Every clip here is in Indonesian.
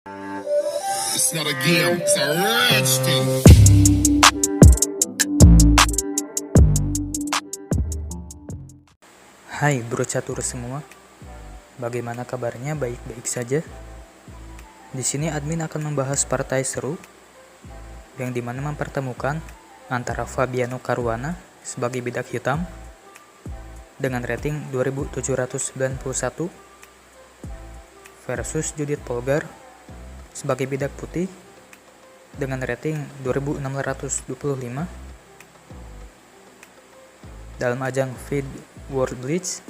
It's not a game, it's a rich thing. Hai bro catur semua, bagaimana kabarnya? Baik-baik saja. Di sini admin akan membahas partai seru yang dimana mempertemukan antara Fabiano Caruana sebagai bidak hitam dengan rating 2791 versus Judith Polgar sebagai bidak putih dengan rating 2625 dalam ajang FIDE World Blitz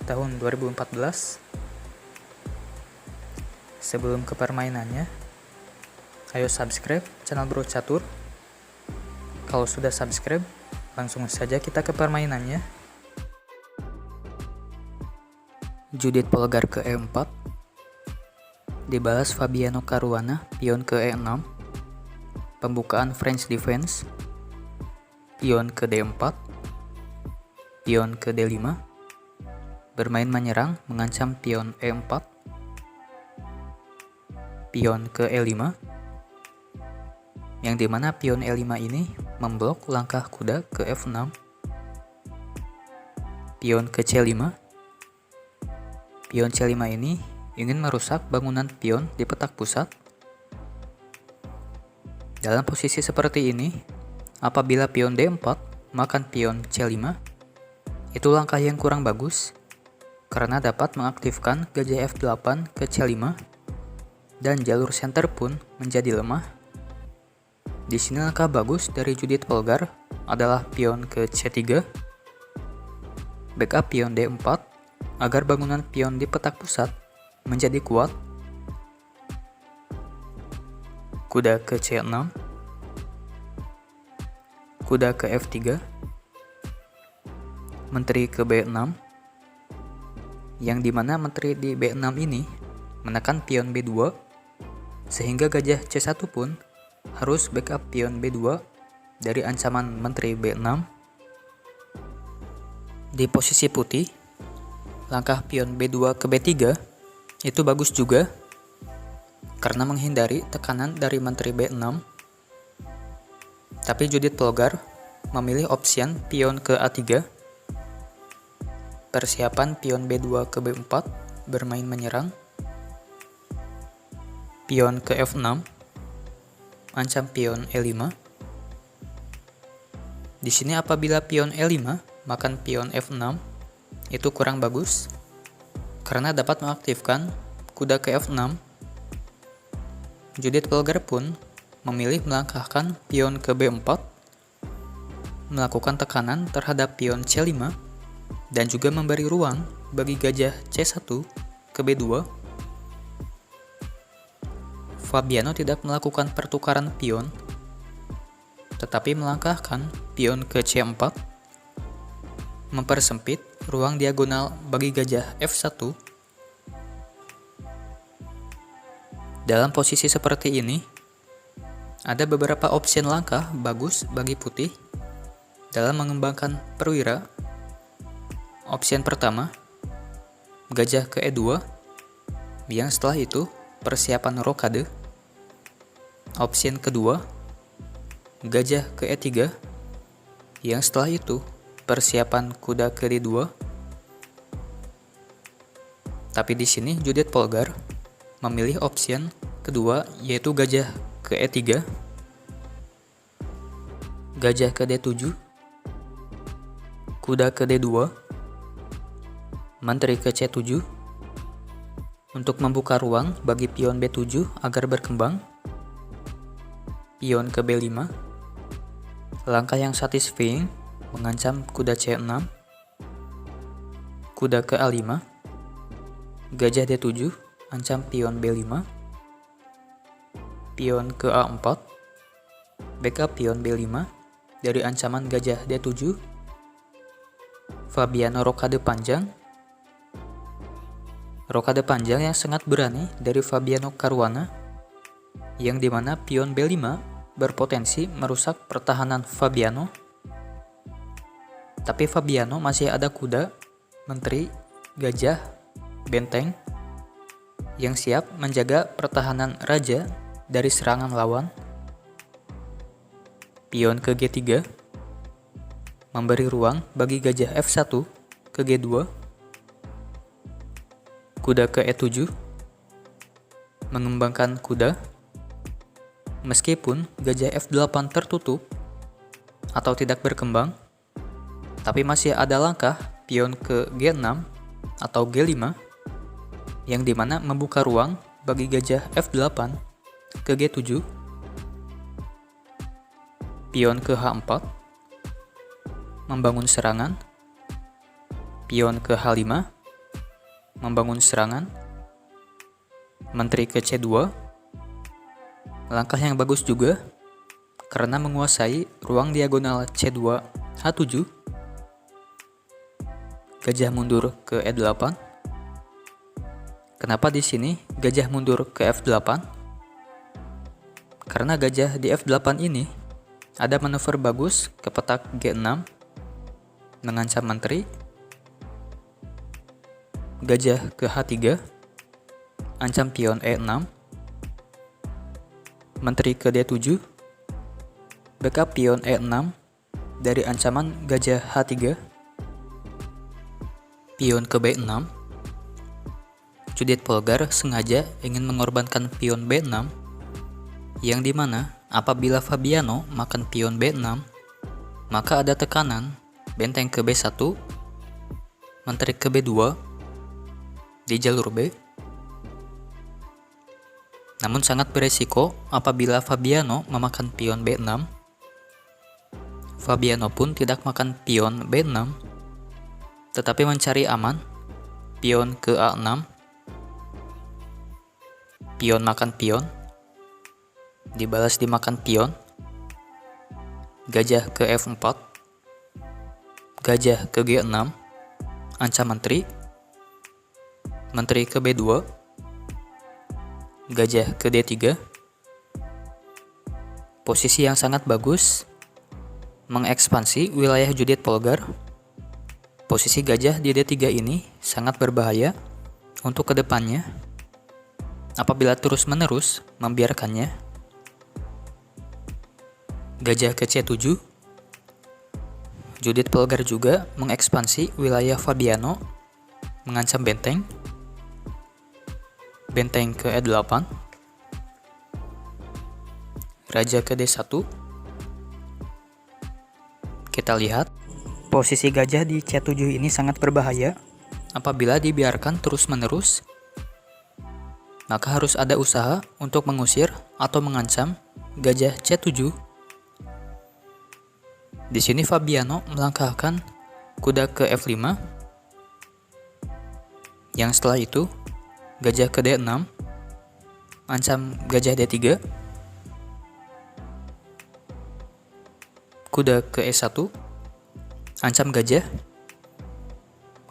tahun 2014. Sebelum ke permainannya, ayo subscribe channel Bro Catur. Kalau sudah subscribe, langsung saja kita ke permainannya. Judith Polgar ke E4, dibalas Fabiano Caruana pion ke E6, pembukaan French defense, pion ke D4, pion ke D5, bermain menyerang mengancam pion E4, pion ke E5, yang dimana pion E5 ini memblok langkah kuda ke F6, pion ke C5. Pion C5 ini ingin merusak bangunan pion di petak pusat. Dalam posisi seperti ini, apabila pion D4 makan pion C5, itu langkah yang kurang bagus karena dapat mengaktifkan gajah F8 ke C5 dan jalur center pun menjadi lemah. Di sini langkah bagus dari Judith Polgar adalah pion ke C3, backup pion D4 agar bangunan pion di petak pusat menjadi kuat. Kuda ke C6, kuda ke F3, menteri ke B6, yang dimana menteri di B6 ini menekan pion B2 sehingga gajah C1 pun harus backup pion B2 dari ancaman menteri B6. Di posisi putih, langkah pion B2 ke B3 itu bagus juga karena menghindari tekanan dari menteri B6. Tapi Judith Polgar memilih opsi pion ke A3, persiapan pion B2 ke B4 bermain menyerang, pion ke F6, ancam pion E5. Di sini apabila pion E5 makan pion F6 itu kurang bagus karena dapat mengaktifkan kuda ke F6. Judith Polgar pun memilih melangkahkan pion ke B4, melakukan tekanan terhadap pion C5 dan juga memberi ruang bagi gajah C1 ke B2. Fabiano tidak melakukan pertukaran pion, tetapi melangkahkan pion ke C4, mempersempit ruang diagonal bagi gajah F1. Dalam posisi seperti ini, ada beberapa opsi langkah bagus bagi putih dalam mengembangkan perwira. Opsi pertama, gajah ke E2, yang setelah itu persiapan rokade. Opsi kedua, gajah ke E3, yang setelah itu persiapan kuda ke D2. Tapi di sini Judith Polgar memilih opsi kedua, yaitu gajah ke E3, gajah ke D7, kuda ke D2, menteri ke C7 untuk membuka ruang bagi pion B7 agar berkembang, pion ke B5, langkah yang satisfying mengancam kuda C6, kuda ke A5, gajah D7 ancam pion B5, pion ke A4, backup pion B5 dari ancaman gajah D7. Fabiano rokade panjang yang sangat berani dari Fabiano Caruana, yang dimana pion B5 berpotensi merusak pertahanan Fabiano. Tapi Fabiano masih ada kuda, menteri, gajah, benteng yang siap menjaga pertahanan raja dari serangan lawan. Pion ke G3 memberi ruang bagi gajah F1 ke G2. Kuda ke E7 mengembangkan kuda. Meskipun gajah F8 tertutup atau tidak berkembang, tapi masih ada langkah pion ke G6 atau G5 yang dimana membuka ruang bagi gajah F8 ke G7. Pion ke H4 membangun serangan. Pion ke H5 membangun serangan. Menteri ke C2, langkah yang bagus juga karena menguasai ruang diagonal C2 H7. Gajah mundur ke E8. Kenapa di sini gajah mundur ke F8? Karena gajah di F8 ini ada manuver bagus ke petak G6 mengancam menteri. Gajah ke H3 ancam pion E6. Menteri ke D7 backup pion E6 dari ancaman gajah H3. Pion ke B6. Judith Polgar sengaja ingin mengorbankan pion B6, yang dimana apabila Fabiano makan pion B6, maka ada tekanan benteng ke B1, menteri ke B2 di jalur B. Namun sangat beresiko apabila Fabiano memakan pion B6. Fabiano pun tidak makan pion B6, tetapi mencari aman pion ke A6. Pion makan pion, dibalas dimakan pion. Gajah ke F4, gajah ke G6, ancam menteri. Menteri ke B2, gajah ke D3. Posisi yang sangat bagus mengekspansi wilayah Judith Polgar. Posisi gajah di D3 ini sangat berbahaya untuk kedepannya apabila terus-menerus membiarkannya. Gajah ke C7. Judith Polgar juga mengekspansi wilayah Fabiano, mengancam benteng. Benteng ke E8. Raja ke D1. Kita lihat, posisi gajah di C7 ini sangat berbahaya. Apabila dibiarkan terus-menerus, maka harus ada usaha untuk mengusir atau mengancam gajah C7. Di sini Fabiano melangkahkan kuda ke F5. Yang setelah itu, gajah ke D6, ancam gajah D3. Kuda ke E1, ancam gajah.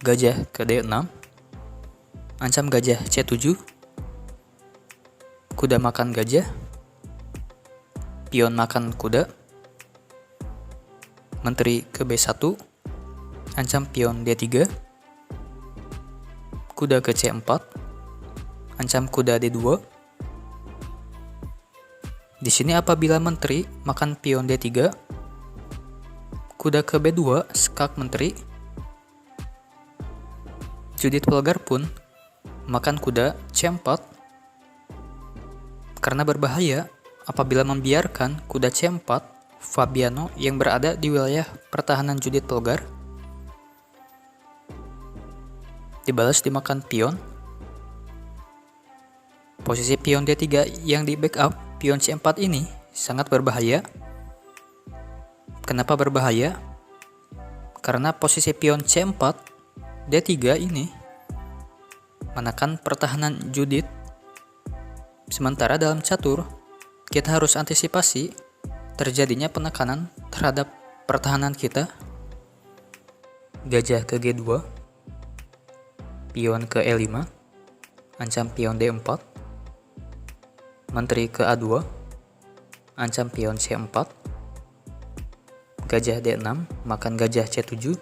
Gajah ke D6, ancam gajah C7. Kuda makan gajah. Pion makan kuda. Menteri ke B1, ancam pion D3. Kuda ke C4, ancam kuda D2. Di sini apabila menteri makan pion D3, kuda ke B2 skak menteri. Judith Polgar pun makan kuda C4 karena berbahaya apabila membiarkan kuda C4 Fabiano yang berada di wilayah pertahanan Judith Polgar. Dibalas dimakan pion. Posisi pion D3 yang di backup pion C4 ini sangat berbahaya. Kenapa berbahaya? Karena posisi pion C4 D3 ini menekan pertahanan Judith. Sementara dalam catur, kita harus antisipasi terjadinya penekanan terhadap pertahanan kita. Gajah ke G2, pion ke E5, ancam pion D4. Menteri ke A2, ancam pion C4. Gajah D6 makan gajah C7.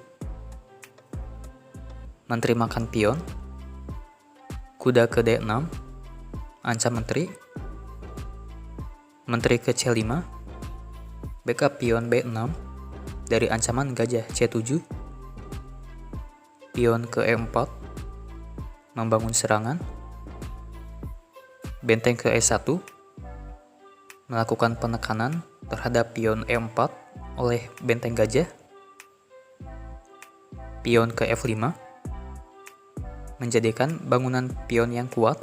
Menteri makan pion. Kuda ke D6, ancam menteri. Menteri ke C5, backup pion B6 dari ancaman gajah C7. Pion ke E4, membangun serangan. Benteng ke E1, melakukan penekanan terhadap pion E4 oleh benteng gajah. Pion ke F5, menjadikan bangunan pion yang kuat.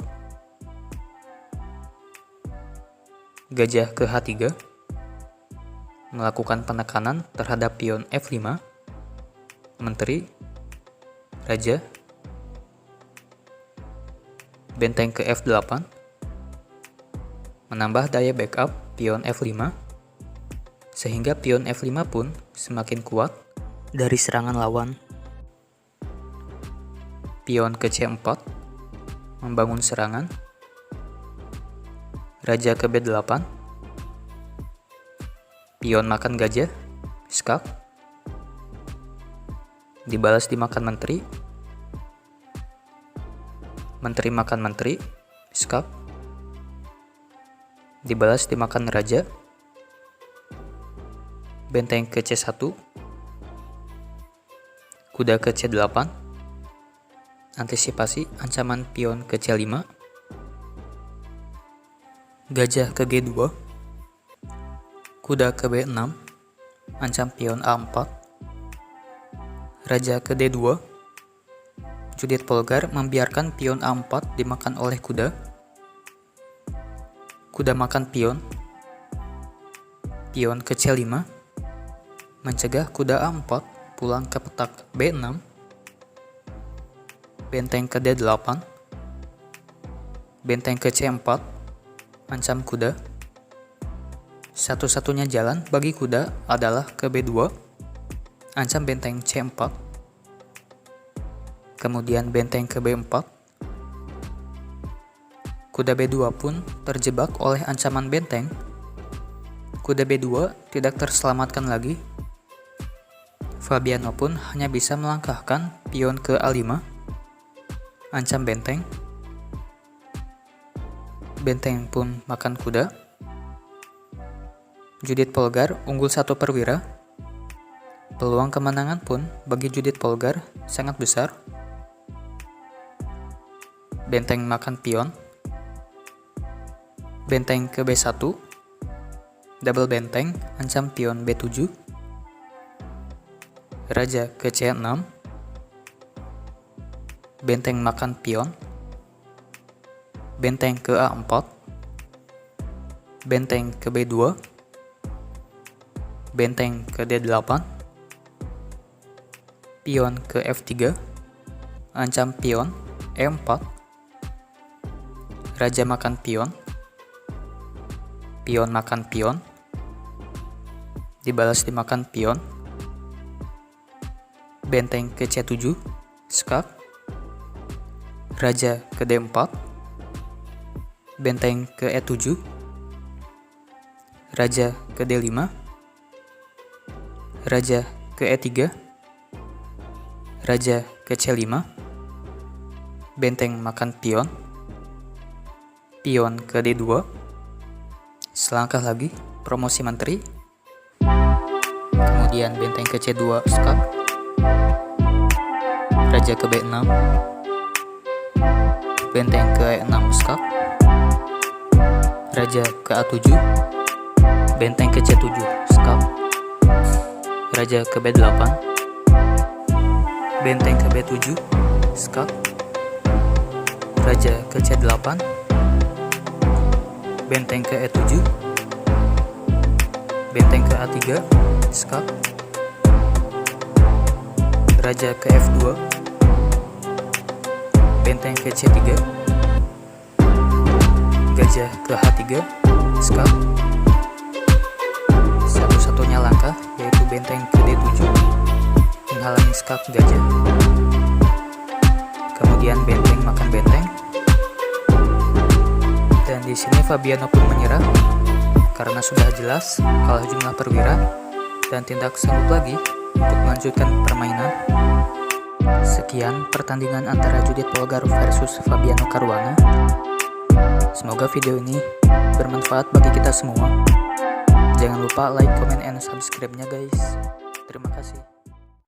Gajah ke H3, melakukan penekanan terhadap pion F5, menteri, raja. Benteng ke F8, menambah daya backup pion F5, sehingga pion F5 pun semakin kuat dari serangan lawan. Pion ke C4, membangun serangan. Raja ke B8, pion makan gajah, skak, dibalas dimakan menteri. Menteri makan menteri, skak, dibalas dimakan raja. Benteng ke C1, kuda ke C8, antisipasi ancaman pion ke C5. Gajah ke G2, kuda ke B6, ancam pion A4. Raja ke D2, Judith Polgar membiarkan pion A4 dimakan oleh kuda. Kuda makan pion. Pion ke C5, mencegah kuda A4 pulang ke petak B6. Benteng ke D8, benteng ke C4, ancam kuda. Satu-satunya jalan bagi kuda adalah ke B2, ancam benteng C4. Kemudian benteng ke B4. Kuda B2 pun terjebak oleh ancaman benteng. Kuda B2 tidak terselamatkan lagi. Fabiano pun hanya bisa melangkahkan pion ke A5, ancam benteng. Benteng pun makan kuda. Judith Polgar unggul 1 perwira. Peluang kemenangan pun bagi Judith Polgar sangat besar. Benteng makan pion. Benteng ke B1, double benteng, ancam pion B7. Raja ke C6, benteng makan pion. Benteng ke A4, benteng ke B2, benteng ke D8, pion ke F3, ancam pion E4. Raja makan pion. Pion makan pion, dibalas dimakan pion. Benteng ke C7, skak. Raja ke D4, benteng ke E7, raja ke D5, raja ke E3, raja ke C5, benteng makan pion. Pion ke D2, selangkah lagi promosi menteri. Kemudian benteng ke C2, skak. Raja ke B6, benteng ke E6, skak. Raja ke A7, benteng ke C7, skak. Raja ke B8, benteng ke B7, skak. Raja ke C8, benteng ke E7, benteng ke A3, skak. Raja ke F2, benteng ke C3, gajah ke H3, skak. Satu-satunya langkah yaitu benteng ke D7, menghalangi skak gajah. Kemudian benteng makan benteng. Dan di sini Fabiano pun menyerah karena sudah jelas kalah jumlah perwira dan tidak sanggup lagi untuk melanjutkan permainan. Sekian pertandingan antara Judith Polgar versus Fabiano Caruana. Semoga video ini bermanfaat bagi kita semua. Jangan lupa like, comment, and subscribe-nya guys. Terima kasih.